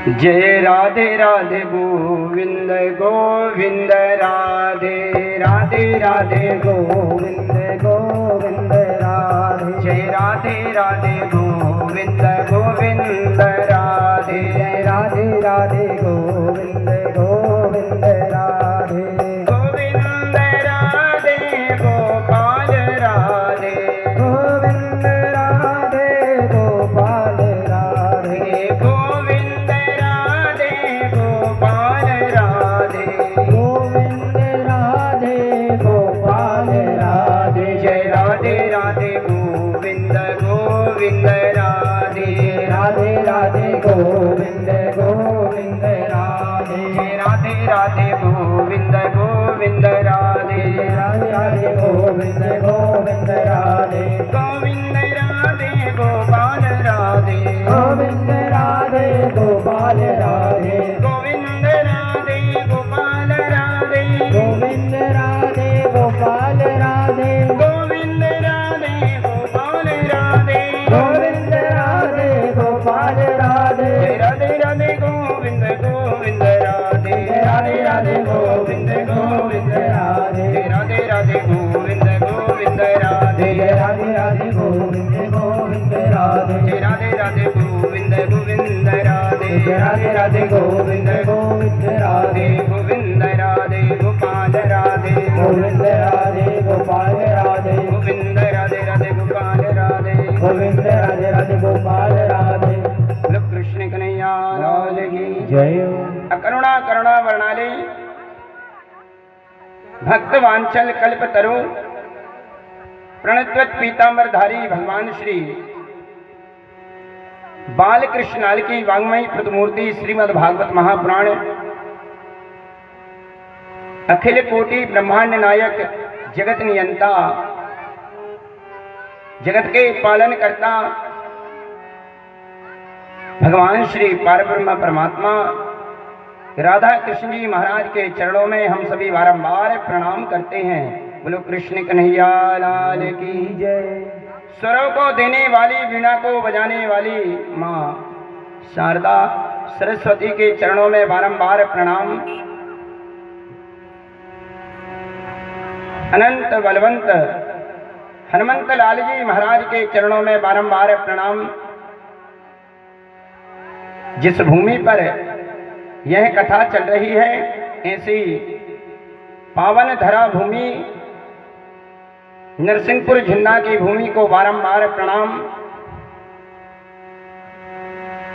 जय राधे राधे गोविंद गोविंद राधे राधे राधे गोविंद गोविंद राधे जय राधे राधे गोविंद गोविंद राधे जय राधे राधे गोविंद गोविंद राधे गोविंद राधे गोपाल राधे गोविंद राधे गोपाल राधे गोविंद राधे गोपाल राधे गोविंद राधे गोपाल राधे जय राधे राधे गोविंद गोविंद राधे राधे राधे गोविंद गोविंद राधे राधे राधे गोविंद गोविंद राधे राधे राधे गोविंद गोविंद राधे गोविंद राधे गोपाल राधे गोविंद राधे गोपाल राधे गोविंद राधे गोपाल राधे गोविंद राधे गोपाल राधे गोविंद राधे गोपाल राधे गोविंद राधे गोपाल राधे राधे राधे गोविंद गोविंद राधे राधे राधे गोविंद गोविंद राधे राधे राधे गोविंद गोविंद राधे राधे राधे गोविंद गोविंद राधे राधे राधे गोविंद गोविंद राधे राधे राधे गोविंद गोविंद राधे गोविंद राधे गोपाल राधे गोविंद राधे गोपाल राधे गोविंद राधे राधे गोपाल राधे गोविंद राधे राधे गोपाल राधे बोलो कृष्ण कन्हैया लाल की जय। अकरुणा करुणा वर्णाली भक्त वांछल कल्प तरु प्रणतवत पीतांबरधारी भगवान श्री बालकृष्णाल की वांग्मयी प्रतिमूर्ति श्रीमद् भागवत महापुराण अखिल कोटि ब्रह्मांड नायक जगत नियंता जगत के पालन करता भगवान श्री पारब्रह्म परमात्मा राधा कृष्ण जी महाराज के चरणों में हम सभी बारंबार प्रणाम करते हैं। बोलो कृष्ण कन्हैया लाल की जय। स्वरों को देने वाली वीणा को बजाने वाली माँ शारदा सरस्वती के चरणों में बारंबार प्रणाम। अनंत बलवंत हनुमंत लाल जी महाराज के चरणों में बारंबार प्रणाम। जिस भूमि पर यह कथा चल रही है ऐसी पावन धरा भूमि नरसिंहपुर झिन्ना की भूमि को बारंबार प्रणाम।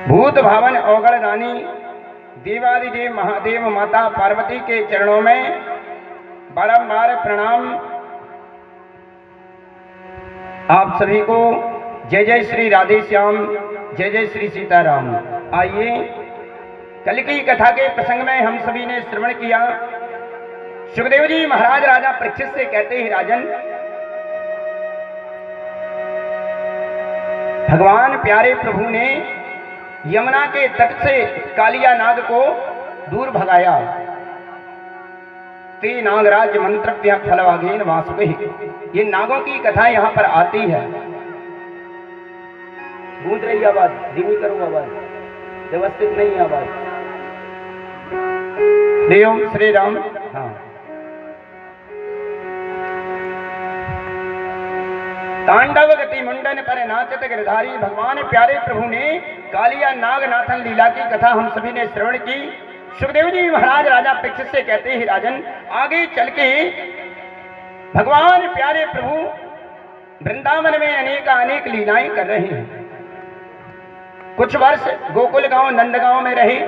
भूत भावन औगड़ रानी देवादिदेव महादेव माता पार्वती के चरणों में बारंबार प्रणाम। आप सभी को जय जय श्री राधे श्याम, जय जय श्री सीताराम। आइए कल की कथा के प्रसंग में हम सभी ने श्रवण किया। सुखदेव जी महाराज राजा परीक्षित से कहते हैं, राजन भगवान प्यारे प्रभु ने यमुना के तट से कालिया नाग को दूर भगाया। ते नागराज मंत्रव्य फलवागेन वासुके। ये नागों की कथा यहां पर आती है। गूंज रही आवाज, धीमी करो आवाज, व्यवस्थित नहीं आवाज। ओम श्री राम। हाँ, तांडव गति मुंडन पर नाचत गिरधारी भगवान प्यारे प्रभु ने कालिया नागनाथन लीला की कथा हम सभी ने श्रवण की। सुखदेव जी महाराज राजा परीक्षित से कहते हैं, राजन आगे चल के भगवान प्यारे प्रभु वृंदावन में अनेक लीलाएं कर रहे हैं। कुछ वर्ष गोकुल गांव नंदगांव में रहे,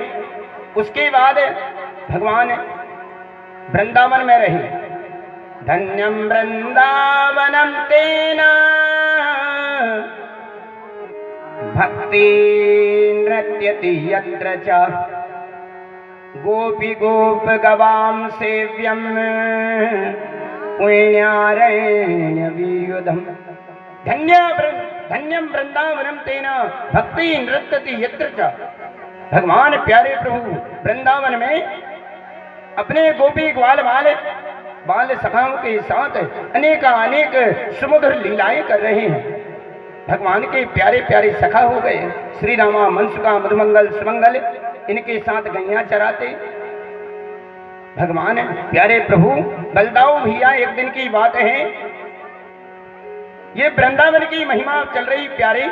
उसके बाद भगवान वृंदावन में रहे। धन्यम वृंदावनम तेना भक्ति नृत्यति यत्र च गोपी गोप गवाम सेव्यम पुण्यारण्य वियुधम। धन्यम वृंदावनम तेना भक्ति नृत्यति यत्र च। भगवान प्यारे प्रभु वृंदावन में अपने गोपी ग्वाल बाल सखाओं के साथ अनेक सुमधुर लीलाएं कर रहे हैं। भगवान के प्यारे प्यारे सखा हो गए। श्री रामा मनसुका मधुमंगल सुमंगल इनके साथ गैया चराते। भगवान प्यारे प्रभु बलदाऊ भैया, एक दिन की बात है, ये वृंदावन की महिमा चल रही प्यारे।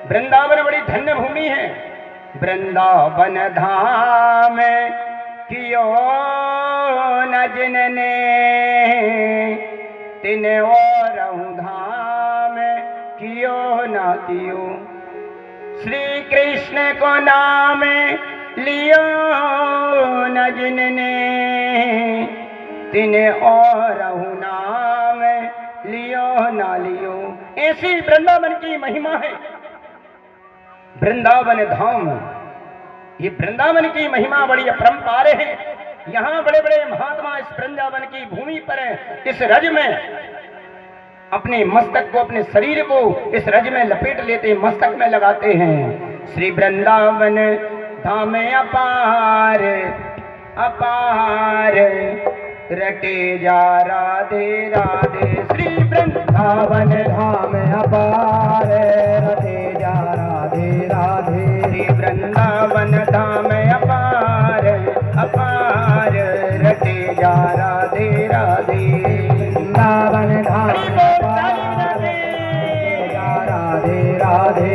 वृंदावन बड़ी धन्य भूमि है। वृंदावन धाम कियो न जिनने, तिन और धाम कियो न कियो। श्री कृष्ण को नाम लियो न जिनने, तिन और नाम लियो ना लियो। ऐसी वृंदावन की महिमा है। वृंदावन धाम, ये वृंदावन की महिमा बड़ी अपरंपार है। यहाँ बड़े बड़े महात्मा इस वृंदावन की भूमि पर इस रज में अपने मस्तक को, अपने शरीर को इस रज में लपेट लेते, मस्तक में लगाते हैं। श्री वृंदावन धाम अपार अपार, रटे जा राधे राधे। श्री वृंदावन धाम अपार, रटे जा राधे राधे। श्री वृंदावन धाम अपार अपार, रटे जा राधे राधे। वृंदावन धाम राधे राधे,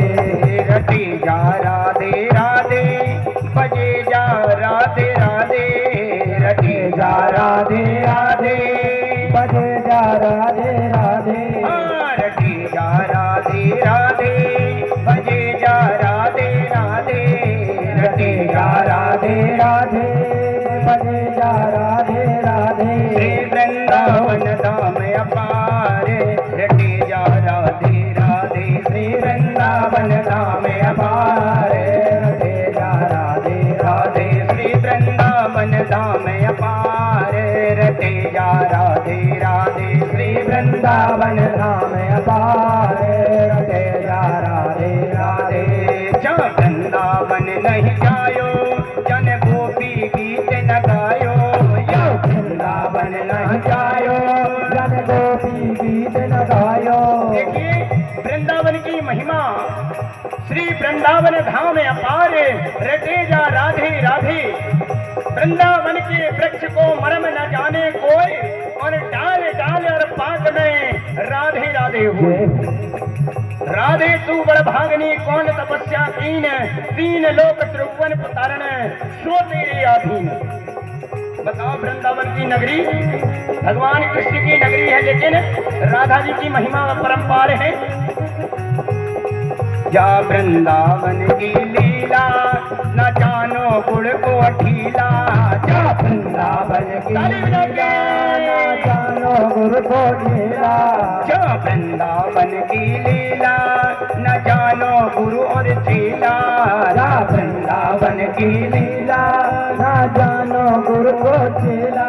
रटे जा राधे राधे, बजे जा राधे राधे, रटे जा राधे राधे, बजे जा राधे राधे, रटे जा राधे राधे, बजे जा राधे राधे, रटे जा राधे राधे, बजे जा राधे राधे। श्री वृंदावन धाम अपार, रटे जा राधे राधे। श्री वृंदावन धाम अपार, रटे जा राधे राधे। श्री वृंदावन धाम अपार, रटे जा राधे राधे। श्री वृंदावन धाम अपार, रटे जा राधे राधे। जहाँ वृंदावन नहीं जायो, जन गोपी गीत न गायो। यो वृंदावन नहीं जायो, जन गोपी गीत न गायो। देखिए वृंदावन की महिमा। श्री वृंदावन धाम अपार, रटे जा राधे राधे। वृंदावन के वृक्ष को मरम न जाने कोई, और डाल डाल और पात में राधे राधे हो। राधे तू बड़ भागनी, कौन तपस्या कीन, तीन लोक त्रिभुवन पतारण, सो तेरे अधीन। बताओ वृंदावन की नगरी भगवान कृष्ण की नगरी है, लेकिन राधा जी की महिमा परंपार है। जा वृंदावन की लीला, न जानो गुण को अठीला। जा वृंदावन की लीला, न जानो गुण को अठीला। जा वृंदावन की लीला, न जानो गुरु और चेला। जा वृंदावन की लीला, न जानो गुरु को चेला।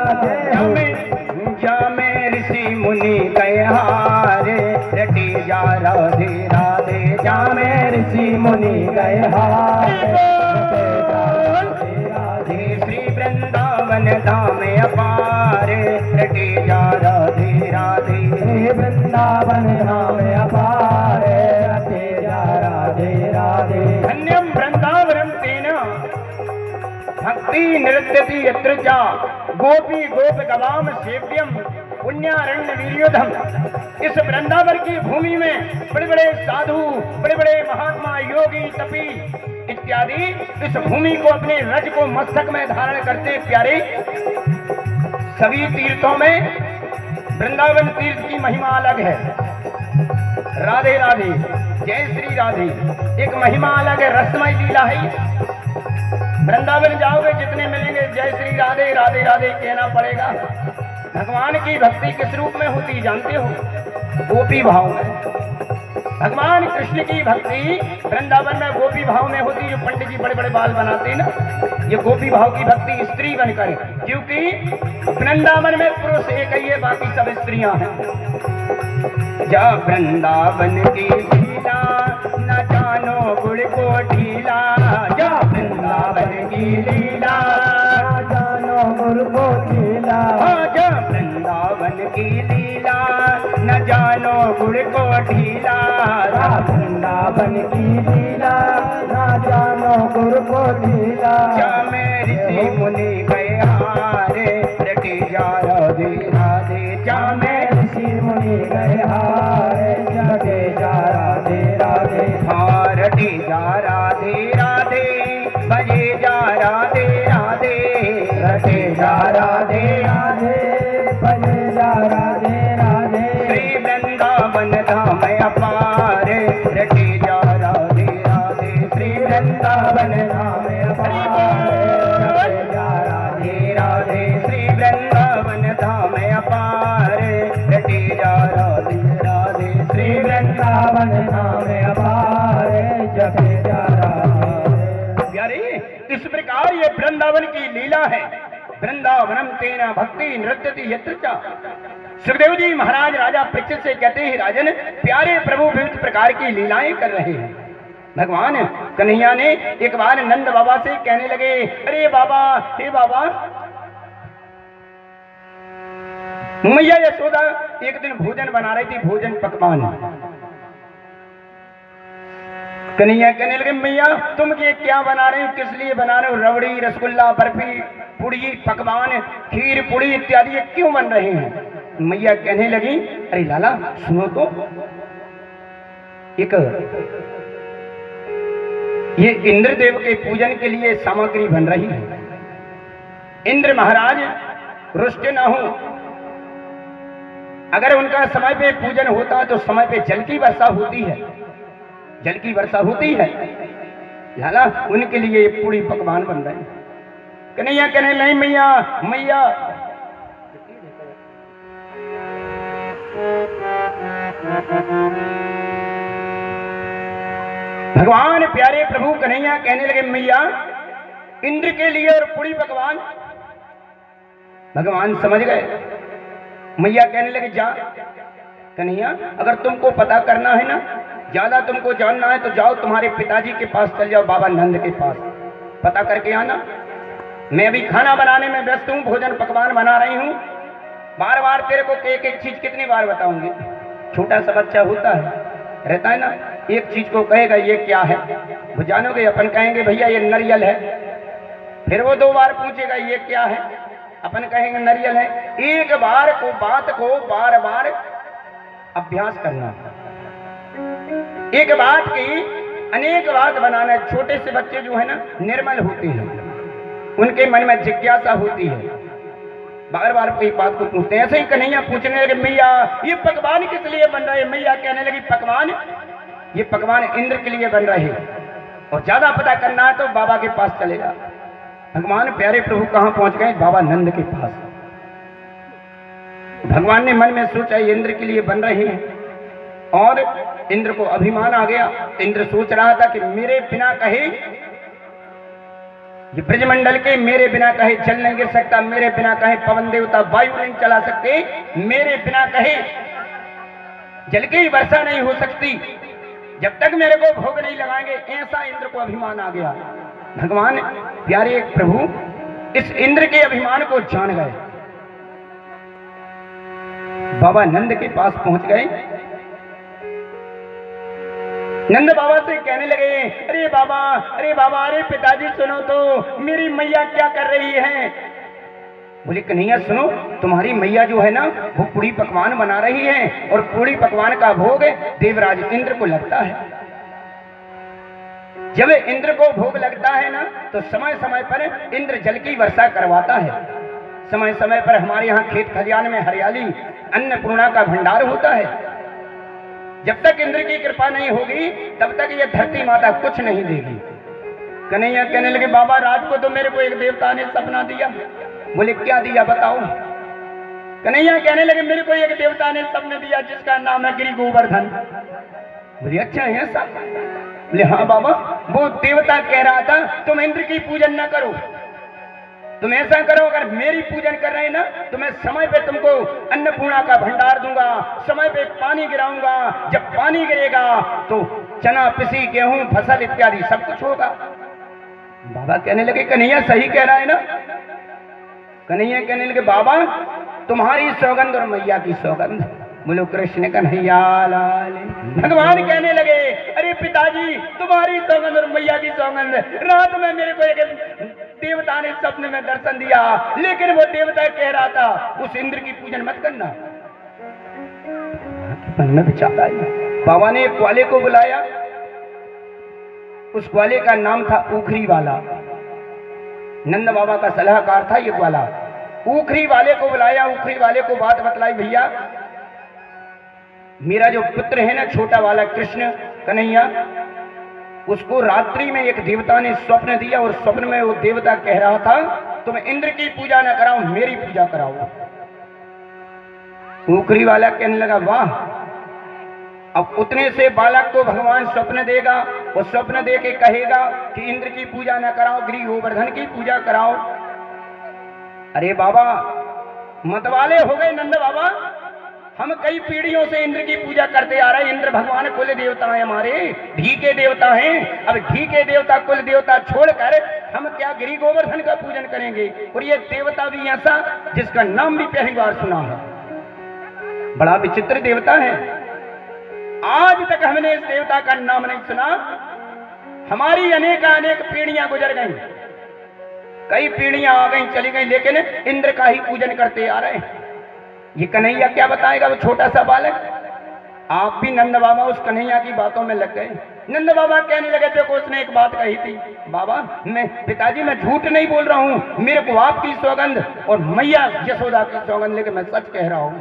जा में ऋषि मुनि गए हारे, रटे जा राधे राधे। जा में ऋषि मुनि गए हारे, राधे। श्री वृंदावन धाम अपार, रटे जा राधे राधे। श्री वृंदावन धाम अपार, रटे जा राधे राधे। धन्यम वृंदावनम तेन भक्ति नृत्यति यत्र जा, गोपी गोप गवाम सेव्यम, पुण्यारण्य वीर्योधम। इस वृंदावन की भूमि में बड़े बड़े साधु, बड़े बड़े महात्मा, योगी, तपी इत्यादि इस भूमि को, अपने रज को मस्तक में धारण करते प्यारे। सभी तीर्थों में वृंदावन तीर्थ की महिमा अलग है। राधे राधे, जय श्री राधे, एक महिमा अलग है, रसमय लीला है। वृंदावन जाओगे जितने मिलेंगे जय श्री राधे राधे राधे कहना पड़ेगा। भगवान की भक्ति किस रूप में होती जानते हो? गोपी भाव में। भगवान कृष्ण की भक्ति वृंदावन में गोपी भाव में होती। जो पंडित जी बड़े बड़े बाल बनाते ना, ये गोपी भाव की भक्ति स्त्री बनकर, क्योंकि वृंदावन में पुरुष एक ही है, बाकी सब स्त्रियां हैं। जा वृंदावन की लीला, न जानो गुण को ढीला। जा वृंदावन की लीला, न जानो गुण को ढीला। जा वृंदावन की लीला, न जानो गुण को ढीला। वृंदावन की लीला, न जानो गुण को ढीला। लगे इस प्रकार ये वृंदावन की लीला है। वृंदावनम तेना भक्ति नृत्यति यत्र चा। सुखदेव जी महाराज राजा परीक्षित से कहते हैं राजन प्यारे प्रभु विविध प्रकार की लीलाएं कर रहे हैं। भगवान कन्हैया ने एक बार नंद बाबा से कहने लगे अरे बाबा हे बाबा, मैया यशोदा एक दिन भोजन बना रही थी, भोजन पकवान। कन्हैया कहने लगे मैया तुम ये क्या बना रहे हो, किस लिए बना रहे हो? रबड़ी रसगुल्ला बर्फी पुड़ी पकवान खीर पुड़ी इत्यादि ये क्यों बन रहे हैं? मैया कहने लगी अरे लाला सुनो तो, एक ये इंद्रदेव के पूजन के लिए सामग्री बन रही है। इंद्र महाराज रुष्ट न हो, अगर उनका समय पे पूजन होता तो समय पे जल की वर्षा होती है, जल की वर्षा होती है। लाला उनके लिए ये पूरी पकवान बन रहे हैं। कन्हैया कहने नहीं मैया मैया भगवान प्यारे प्रभु कन्हैया कहने लगे मैया इंद्र के लिए और पूरी पकवान। भगवान समझ गए। मैया कहने लगे जा कन्हैया अगर तुमको पता करना है ना, ज्यादा तुमको जानना है तो जाओ तुम्हारे पिताजी के पास चल जाओ, बाबा नंद के पास पता करके आना। मैं अभी खाना बनाने में व्यस्त हूँ, भोजन पकवान बना रही हूँ। बार बार तेरे को एक एक चीज कितनी बार बताऊंगी? छोटा सा बच्चा होता है रहता है ना, एक चीज को कहेगा ये क्या है, वो जानोगे अपन कहेंगे भैया ये नारियल है, फिर वो दो बार पूछेगा ये क्या है, अपन कहेंगे नारियल है। एक बार को बात को बार बार अभ्यास करना, एक बात की अनेक बात बनाना। छोटे से बच्चे जो है ना निर्मल होते हैं, उनके मन में जिज्ञासा होती है, बार बार कोई बात को पूछते हैं। ऐसे ही कन्हैया पूछने लगे मैया ये पकवान किस लिए बन रहे हैं? मैया कहने लगी पकवान ये पकवान इंद्र के लिए बन रहे हैं, और ज्यादा पता करना है तो बाबा के पास चले जा। भगवान प्यारे प्रभु कहां पहुंच गए? बाबा नंद के पास। भगवान ने मन में सोचा ये इंद्र के लिए बन रहे हैं, और इंद्र को अभिमान आ गया। इंद्र सोच रहा था कि मेरे बिना कहे ये ब्रजमंडल के मेरे बिना कहे जल नहीं गिर सकता, मेरे बिना कहे पवन देवता वायु नहीं चला सकते, मेरे बिना कहे जल की वर्षा नहीं हो सकती जब तक मेरे को भोग नहीं लगाएंगे। ऐसा इंद्र को अभिमान आ गया। भगवान प्यारे प्रभु इस इंद्र के अभिमान को जान गए, बाबा नंद के पास पहुंच गए। नंद बाबा से कहने लगे अरे बाबा अरे पिताजी सुनो तो मेरी मैया क्या कर रही है? बोले कन्हैया सुनो तुम्हारी मैया जो है ना वो पूरी पकवान बना रही है, और पूरी पकवान का भोग देवराज इंद्र को लगता है। जब इंद्र को भोग लगता है ना तो समय समय पर इंद्र जल की वर्षा करवाता है। समय समय पर हमारे यहाँ खेत खलियान में हरियाली अन्नपूर्णा का भंडार होता है। जब तक इंद्र की कृपा नहीं होगी तब तक ये धरती माता कुछ नहीं देगी। कन्हैया कहने लगे बाबा रात को तो मेरे को एक देवता ने सपना दिया। बोले क्या दिया बताओ? कन्हैया कहने लगे मेरे को एक देवता ने सपना दिया जिसका नाम है गिरि गोवर्धन। बोले अच्छा है ऐसा? बोले हाँ बाबा, वो देवता कह रहा था तुम इंद्र की पूजन न करो, तुम ऐसा करो अगर मेरी पूजन कर रहे हैं ना तो मैं समय पे तुमको अन्नपूर्णा का भंडार दूंगा, समय पे पानी गिराऊंगा। जब पानी गिरेगा तो चना पिसी गेहूं फसल इत्यादि सब कुछ होगा। बाबा कहने लगे कन्हैया सही कह रहा है ना? कन्हैया कहने लगे बाबा तुम्हारी सौगंध और मैया की सौगंध। बोलो कृष्ण कन्हैया लाल। भगवान कहने लगे अरे पिताजी तुम्हारी सौगंध और मैया की सौगंध। रात में मेरे को एक देवता ने सपने में दर्शन दिया, लेकिन वो देवता कह रहा था उस इंद्र की पूजन मत करना। मन में विचार आया। बाबा ने एक ग्वाले को बुलाया, उस ग्वाले का नाम था ऊखरी वाला। नंद बाबा का सलाहकार था ये ग्वाला। ऊखरी वाले को बुलाया, ऊखरी वाले को बात बतलाई भैया मेरा जो पुत्र है ना छोटा वाला कृष्ण कन्हैया, उसको रात्रि में एक देवता ने स्वप्न दिया, और स्वप्न में वो देवता कह रहा था तुम इंद्र की पूजा ना कराओ मेरी पूजा कराओ। ऊखरी वाला कहने लगा वाह अब उतने से बालक को भगवान स्वप्न देगा, वो स्वप्न दे के कहेगा कि इंद्र की पूजा न कराओ, गिरि गोवर्धन की पूजा कराओ। अरे बाबा मतवाले हो गए नंद बाबा, हम कई पीढ़ियों से इंद्र की पूजा करते आ रहे हैं। इंद्र भगवान कुल देवता हैं, हमारे घी के देवता हैं। अब घी के देवता कुल देवता छोड़कर हम क्या गिरि गोवर्धन का पूजन करेंगे? और ये देवता भी ऐसा जिसका नाम भी पहली बार सुना है, बड़ा विचित्र देवता है। आज तक हमने इस देवता का नाम नहीं सुना। हमारी अनेक पीढ़ियां गुजर गई, कई पीढ़ियां आ गई चली गई, लेकिन इंद्र का ही पूजन करते आ रहे हैं। ये कन्हैया क्या बताएगा, वो छोटा सा बालक। आप भी नंद बाबा उस कन्हैया की बातों में लग गए। नंद बाबा कहने लगे, देखो उसने एक बात कही थी, बाबा मैं पिताजी मैं झूठ नहीं बोल रहा हूं, मेरे को आपकी सौगंध और मैया यशोदा की सौगंध लेके मैं सच कह रहा हूं।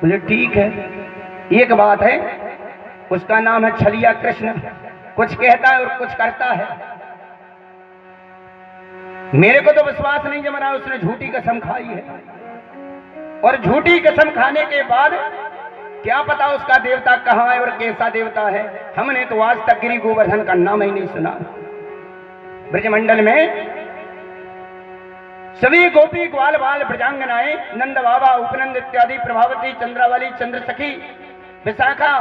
बोले ठीक है, एक बात है, उसका नाम है छलिया कृष्ण, कुछ कहता है और कुछ करता है। मेरे को तो विश्वास नहीं जम रहा, उसने झूठी कसम खाई है, और झूठी कसम खाने के बाद क्या पता उसका देवता कहां है और कैसा देवता है। हमने तो आज तक गिरि गोवर्धन का नाम ही नहीं सुना। ब्रजमंडल में सभी गोपी ग्वाल बाल ब्रजांगनाएं, नंद बाबा, उपनंद इत्यादि, प्रभावती, चंद्रावली, चंद्र सखी, विशाखा,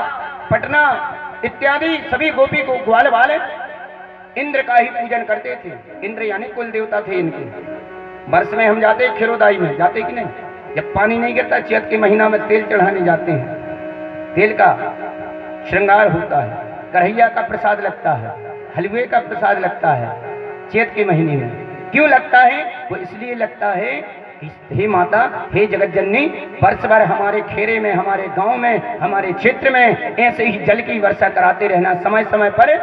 पटना इत्यादि सभी गोपी को ग्वाल बाल इंद्र का ही पूजन करते थे। इंद्र यानी कुल देवता थे इनके। वर्ष में हम जाते खीरोदाई में, जाते कि नहीं? जब पानी नहीं गिरता चैत के महीना में तेल चढ़ाने जाते हैं, तेल का श्रृंगार होता है, कढ़ैया का प्रसाद लगता है, हलवे का प्रसाद लगता है चैत के महीने में। क्यों लगता है? वो इसलिए लगता है, हे माता, हे जगत जननी, वर्ष भर हमारे खेरे में, हमारे गांव में, हमारे क्षेत्र में ऐसे ही जल की वर्षा कराते रहना, समय समय पर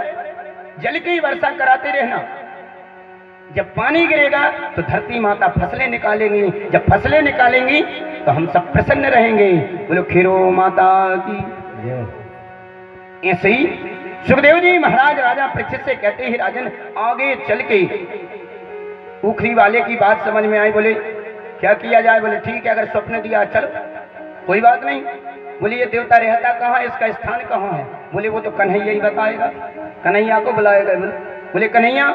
जल की वर्षा कराते रहना। जब पानी गिरेगा तो धरती माता फसलें निकालेंगी, जब फसलें निकालेंगी तो हम सब प्रसन्न रहेंगे। बोलो खीरो माता की। ऐसे ही सुखदेव जी महाराज राजा परीक्षित से कहते ही, राजन आगे चल के उखरी वाले की बात समझ में आई। बोले क्या किया जाए? बोले ठीक है, अगर स्वप्न दिया चल कोई बात नहीं। बोले ये देवता रहता कहाँ है, इसका स्थान कहाँ है? बोले वो तो कन्हैया ही बताएगा, कन्हैया को बुलाएगा। बोले कन्हैया,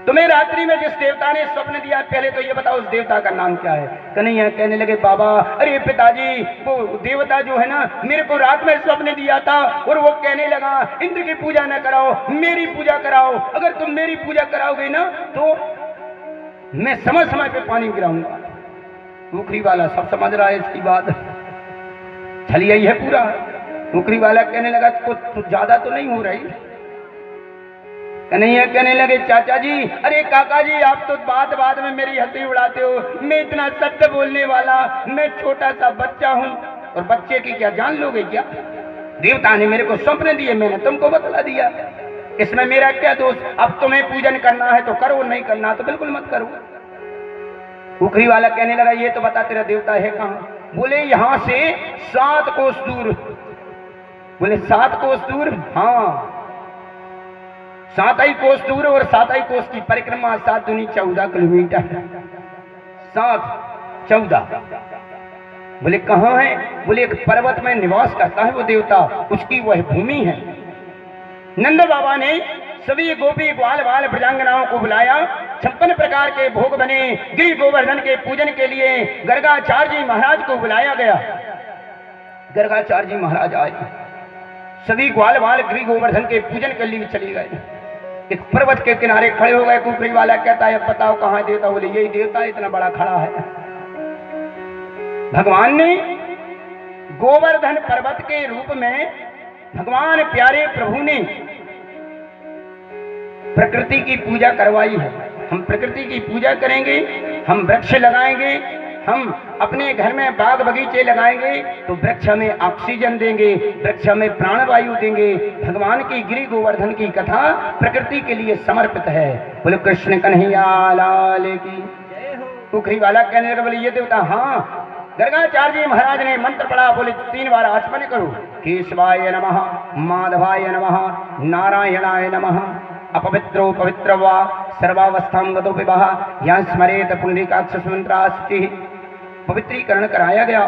तुम्हें रात्रि में जिस देवता ने स्वप्न दिया, पहले तो ये बताओ उस देवता का नाम क्या है? कन्हैया कहने लगे, बाबा अरे पिताजी, वो देवता जो है ना, मेरे को रात में स्वप्न दिया था और वो कहने लगा इंद्र की पूजा न कराओ, मेरी पूजा कराओ। अगर तुम मेरी पूजा कराओगे ना तो मैं समय समय पे पानी गिराऊंगा। टोकरी वाला सब समझ रहा है इसकी बात, छलिया ही है पूरा। टोकरी वाला कहने लगा कुछ ज्यादा तो नहीं हो रही? कन्हैया कहने लगे, चाचा जी, अरे काका जी, आप तो बात बात में मेरी हंसी उड़ाते हो। मैं इतना सत्य बोलने वाला, मैं छोटा सा बच्चा हूँ, और बच्चे की क्या जान लोगे क्या? देवता ने मेरे को स्वप्न दिए, मैंने तुमको बतला दिया, इसमें मेरा क्या दोष? अब तुम्हें पूजन करना है तो करो, नहीं करना तो बिल्कुल मत करो। उखरी वाला कहने लगा, ये तो बता तेरा देवता है कहाँ? बोले यहाँ से 7 कोस दूर। बोले 7 कोस दूर? हाँ, 7 ही कोस दूर, और 7 ही कोस की परिक्रमा, 7 दूनी 14 किलोमीटर, 7 14। बोले कहाँ है? बोले एक पर्वत में निवास करता है वो देवता, उसकी वह भूमि है। नंद बाबा ने सभी गोपी ग्वाल बाल ब्रजांगनाओं को बुलाया। 56 प्रकार के भोग बने। गिरि गोवर्धन के पूजन के लिए गर्गाचार्य जी महाराज को बुलाया गया। गर्गाचार्य जी महाराज आए, सभी ग्वाल बाल गिरि गोवर्धन के पूजन के लिए चले गए। एक पर्वत के किनारे खड़े हो गए। कुफरी वाला कहता है, बताओ कहाँ देवता? बोले यही देवता इतना बड़ा खड़ा है। भगवान ने गोवर्धन पर्वत के रूप में, भगवान प्यारे प्रभु ने प्रकृति की पूजा करवाई है। हम प्रकृति की पूजा करेंगे, हम वृक्ष लगाएंगे, हम अपने घर में बाग बगीचे लगाएंगे तो वृक्ष हमें ऑक्सीजन देंगे, वृक्ष हमें प्राणवायु देंगे। भगवान की गिरि गोवर्धन की कथा प्रकृति के लिए समर्पित है। बोले कृष्ण कन्हैया लाल की। उखरी वाला कहने लगा, बोले ये देवता? हाँ। गर्गाचार्य जी महाराज ने मंत्र पढ़ा। बोले 3 बार आचमन करो। केशवाय नमः, माधवाय नमः, नारायणाय नमः। अपवित्रो पवित्र वा सर्वावस्थां गतो विवाह या स्मरेत पुंडरीकाक्ष मंत्रास्ति। पवित्रीकरण कराया गया।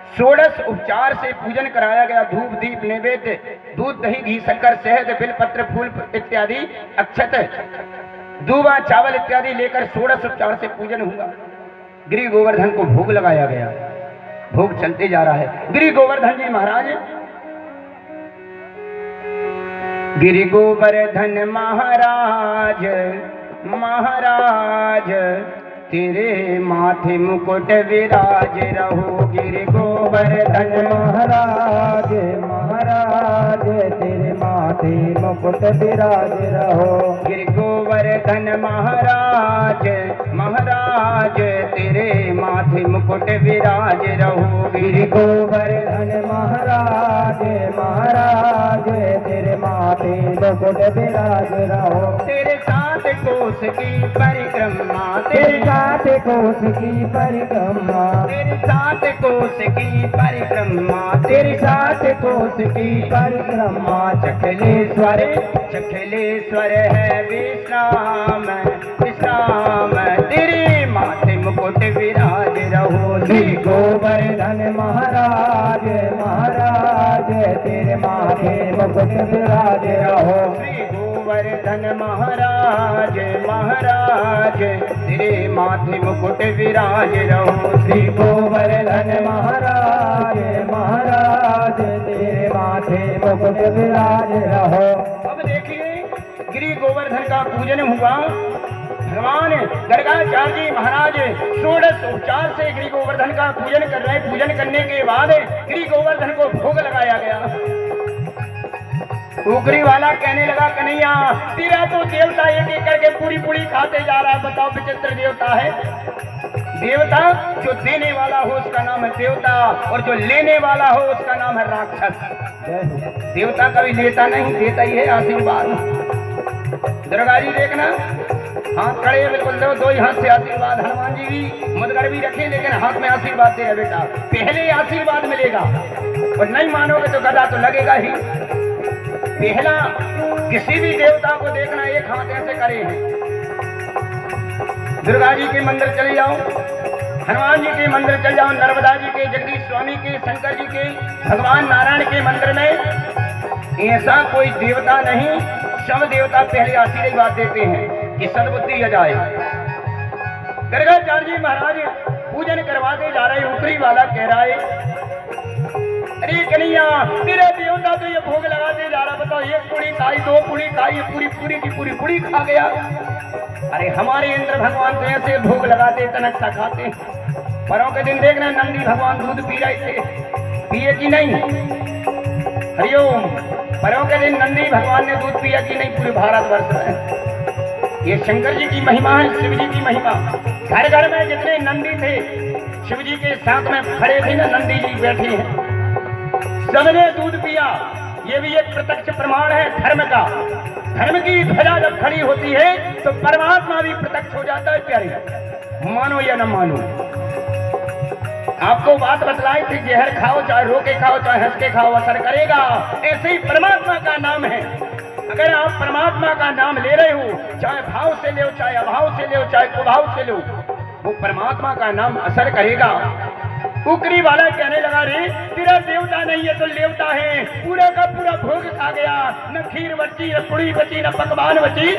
षोडश उपचार से पूजन कराया गया। धूप दीप नैवेद्य दूध दही घी शक्कर शहद बिलपत्र फूल इत्यादि अक्षत दूबा चावल इत्यादि लेकर षोडश उपचार से पूजन हुआ। गिरि गोवर्धन को भोग लगाया गया। भोग चलते जा रहा है। गिरि गोवर्धन जी महाराज, गिरि गोवर्धन महाराज महाराज तेरे माथे मुकुट विराज रहो। गिरि गोवर्धन महाराज महाराज तेरे माथे मुकुट विराज रहो। गिरि गोवर्धन महाराज महाराज तेरे माथे मुकुट विराज रहो। गिरि गोवर्धन महाराज महाराज तेरे माथे मुकुट विराज रहो। तेरे सात कोस की परिक्रमा, तेरे सात कोस की परिक्रमा, तेरे सात कोस की परिक्रमा, तेरे सात कोस की परिक्रमा। चखलेश्वर चखलेश्वर है विश्राम विश्राम तेरे माथे मुकुट विराज रहो। श्री गोवर्धन महाराज महाराज तेरे माथे मुकुट विराज रहो। श्री गोवर्धन महाराज महाराज तेरे माथे मुकुट विराज रहो। श्री गोवर्धन महाराज महाराज तेरे माथे मुकुट विराज रहो। अब देखिए गिरि गोवर्धन का पूजन हुआ। भगवान गर्गाचार्य जी महाराज षोडश उपचार से गिरि गोवर्धन का पूजन कर रहे। पूजन करने के बाद गिरि गोवर्धन को भोग लगाया गया। उगरी वाला कहने लगा, कन्हैया तेरा तो देवता एक एक करके पूरी पूरी खाते जा रहा है। बताओ विचित्र देवता है। देवता जो देने वाला हो उसका नाम है देवता, और जो लेने वाला हो उसका नाम है राक्षस। देवता कभी लेता नहीं, देता ही है आशीर्वाद। दुर्गा जी देखना, हाथ खड़े बिल्कुल दो, दो ही हाथ से आशीर्वाद। हनुमान जी भी मुदगर भी रखे, लेकिन हाथ में आशीर्वाद दे बेटा। पहले आशीर्वाद मिलेगा, और नहीं मानोगे तो गदा तो लगेगा ही। पहला किसी भी देवता को देखना एक हाथ ऐसे करे हैं। दुर्गा जी के मंदिर चले जाओ, हनुमान जी के मंदिर चले जाओ, नर्मदा जी के, जगदीश स्वामी के, शंकर जी के, भगवान नारायण के मंदिर में ऐसा कोई देवता नहीं। सब देवता पहले आशीर्वाद देते हैं कि सद्बुद्धि आ जाए। गर्गाचार्य जी महाराज पूजन करवाते जा रहे। ऊपरी वाला कह रहा है, अरे कन्हैया तेरे देवता तो ये भोग लगाते जा रहा। बताओ एक पूरी खाई, दो पूरी खाई, पूरी पूरी की पूरी पूरी खा गया। अरे हमारे इंद्र भगवान तो ऐसे भोग लगाते तनक खाते। परों के दिन देखना नंदी भगवान दूध पी रहे थे, पिए कि नहीं? हरिओम। परों के दिन नंदी भगवान ने दूध पिया कि नहीं? पूरे भारतवर्ष में ये शंकर जी की महिमा है, शिव जी की महिमा। घर घर में जितने नंदी थे शिव जी के साथ में खड़े थे ना, नंदी जी बैठे हैं, सबने दूध पिया। ये भी एक प्रत्यक्ष प्रमाण है धर्म का। धर्म की ध्वजा जब खड़ी होती है तो परमात्मा भी प्रत्यक्ष हो जाता है। प्यारे मानो या न मानो, आपको बात बतलाई थी, जहर खाओ चाहे रो के खाओ चाहे हंस के खाओ असर करेगा। ऐसे ही परमात्मा का नाम है। अगर आप परमात्मा का नाम ले रहे हो, चाहे भाव से ले, चाहे अभाव से ले, चाहे कुभाव से लो, वो परमात्मा का नाम असर करेगा। उकरी वाला कहने लगा, रे तेरा देवता नहीं है तो लेवता है। पूरा का पूरा भोग खा गया, न खीर बची, न पुड़ी बची, न पकवान बची।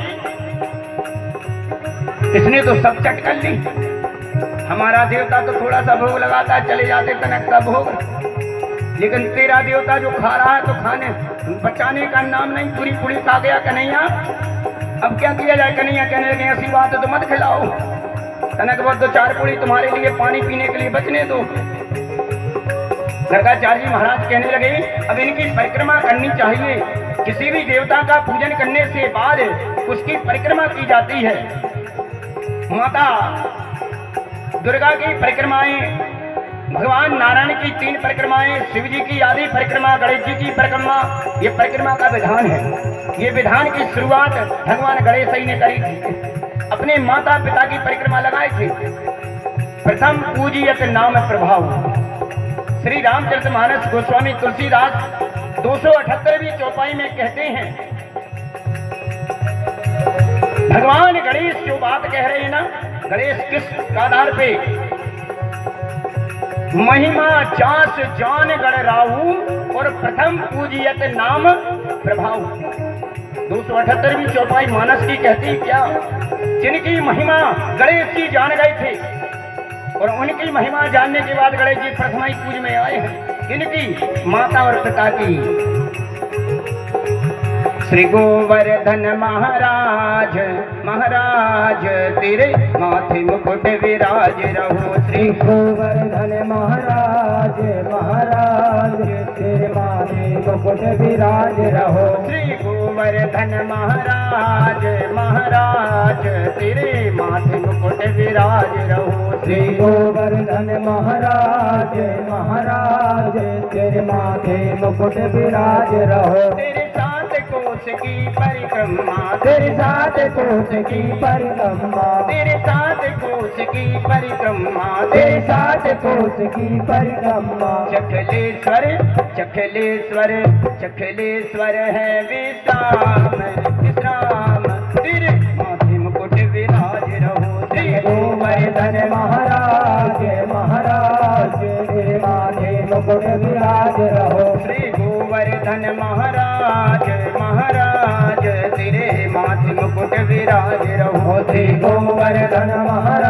इसने तो सब चट कर ली। हमारा देवता तो थोड़ा सा भोग लगाता है, चले जाते तनक सा भोग, लेकिन तेरा देवता जो खा रहा है तो खाने बचाने का नाम नहीं, पूरी पूरी खा गया। कन्हैया अब क्या किया जाए? कन्हैया कहने लगे, ऐसी बात है तो मत खिलाओ, तनक बहुत दो चार पूरी तुम्हारे लिए पानी पीने के लिए बचने दो। गर्गाचार्य जी महाराज कहने लगे, अब इनकी परिक्रमा करनी चाहिए। किसी भी देवता का पूजन करने से बाद उसकी परिक्रमा की जाती है। माता दुर्गा की परिक्रमाएं, भगवान नारायण की 3 परिक्रमाएं, शिव जी की आदि परिक्रमा, गणेश जी की परिक्रमा, ये परिक्रमा का विधान है। ये विधान की शुरुआत भगवान गणेश जी ने करी थी। अपने माता पिता की परिक्रमा लगाए थे। प्रथम पूजियत नाम प्रभाव। श्री रामचरितमानस गोस्वामी तुलसीदास 278वीं चौपाई में कहते हैं, भगवान गणेश जो बात कह रहे हैं ना, गणेश किस आधार पे? महिमा जास जान गण राहु और प्रथम पूजियत नाम प्रभाव। 278वीं चौपाई मानस की कहती क्या, जिनकी महिमा गणेश जी जान गए थे और उनकी महिमा जानने के बाद गणेश जी प्रथम ही पूज में आए हैं। इनकी माता और पिता की श्री गोवर्धन महाराज महाराज तेरे माथे मुकुट विराज रहो। श्री गोवर्धन महाराज महाराज तेरे माथे मुकुट विराज रहो। श्री गोवर्धन महाराज महाराज तेरे माथे मुकुट विराज रहो। श्री गोवर्धन महाराज महाराज तेरे माथे मुकुट विराज रहो। तेरे साथ कोस की परिक्रमा तेरे साथ कोस की परिक्रमा तेरे साथ कोस की परिक्रमा तेरे साथ कोस की परिक्रमा। चखलेश्वर चखलेश्वर चखलेश्वर है विश्राम विश्राम तेरे माथे मुकुट विराज रहो। श्री गोवर्धन महाराज महाराज तेरे माथे मुकुट विराज रहो। श्री गोवर्धन महाराज महाराज तेरे माथे मुकुट विराज रहो। श्री गोवर्धन महाराज